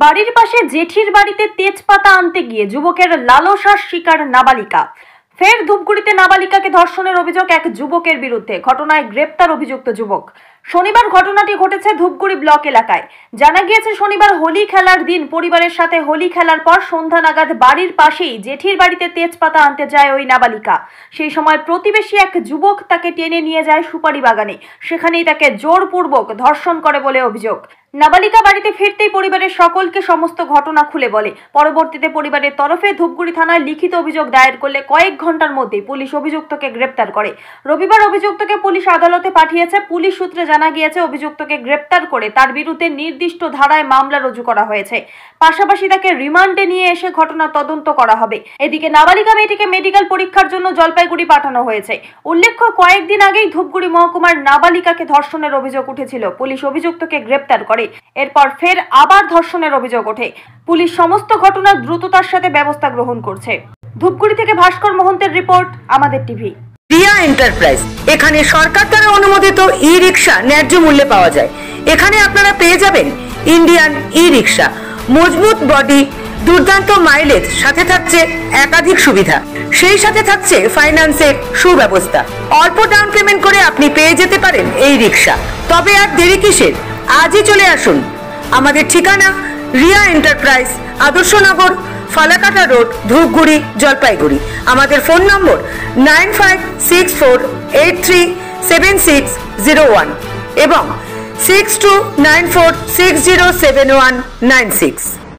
বাড়ির পাশে জেঠির বাড়িতে তেজপাতা আনতে গিয়ে যুবকের লালসার শিকার নাবালিকা। ফের ধূপগুড়িতে নাবালিকাকে ধর্ষণের অভিযোগ এক যুবকের বিরুদ্ধে। ঘটনায় গ্রেপ্তার অভিযুক্ত যুবক। শনিবার ঘটনাটি ঘটেছে ধূপগুড়ি ব্লক এলাকায়। জানা গিয়েছে, শনিবার হোলি খেলার দিন পরিবারের সাথে হোলি খেলার পর সন্ধ্যা নাগাদ বাড়ির পাশেই জেঠির বাড়িতে তেজপাতা আনতে যায় ওই নাবালিকা। সেই সময় প্রতিবেশী এক যুবক তাকে টেনে নিয়ে যায় সুপারি বাগানে। সেখানেই তাকে জোরপূর্বক ধর্ষণ করে বলে অভিযোগ। নাবালিকা বাড়িতে ফিরতেই পরিবারের সকলকে সমস্ত ঘটনা খুলে বলে। পরবর্তীতে পরিবারের তরফে ধূপগুড়ি থানায় লিখিত অভিযোগ দায়ের করলে কয়েক ঘন্টার মধ্যেই পুলিশ অভিযুক্তকে গ্রেপ্তার করে। রবিবার অভিযুক্তকে পুলিশ আদালতে পাঠিয়েছে। পুলিশ সূত্রে জানা গিয়েছে, অভিযুক্তকে গ্রেপ্তার করে তার বিরুদ্ধে নির্দিষ্ট ধারায় মামলা রুজু করা হয়েছে। পাশাপাশি তাকে রিমান্ডে নিয়ে এসে ঘটনা তদন্ত করা হবে। এদিকে নাবালিকা মেয়েটিকে মেডিকেল পরীক্ষার জন্য জলপাইগুড়ি পাঠানো হয়েছে। উল্লেখ্য, কয়েকদিন আগেই ধূপগুড়ি মহকুমার নাবালিকাকে ধর্ষণের অভিযোগ উঠেছিল। পুলিশ অভিযুক্তকে গ্রেপ্তার করে। এরপর ফের আবার ধর্ষণের অভিযোগ ওঠে। পুলিশ সমস্ত ঘটনার দ্রুততার সাথে ব্যবস্থা গ্রহণ করছে। ধূপগুড়ি থেকে ভাস্কর মোহন্তের রিপোর্ট, আমাদের টিভি। রিয়া এন্টারপ্রাইজ, এখানে সরকার দ্বারা অনুমোদিত ই রিক্সা ন্যায্য মূল্যে পাওয়া যায়। এখানে আপনারা পেয়ে যাবেন ইন্ডিয়ান ই রিক্সা, মজবুত বডি, দুর্দান্ত মাইলেজ, সাথে থাকছে একাধিক সুবিধা। সেই সাথে থাকছে ফাইন্যান্সের সুব্যবস্থা। অল্প ডাউন পেমেন্ট করে আপনি পেয়ে যেতে পারেন এই রিক্সা। তবে আর দেরি কিসের? আজই চলে আসুন। আমাদের ঠিকানা রিয়া এন্টারপ্রাইজ, আদর্শনগর, ফালাকাটা রোড, ধূপগুড়ি, জলপাইগুড়ি। আমাদের ফোন নম্বর 9564837601 এবং 6294607196।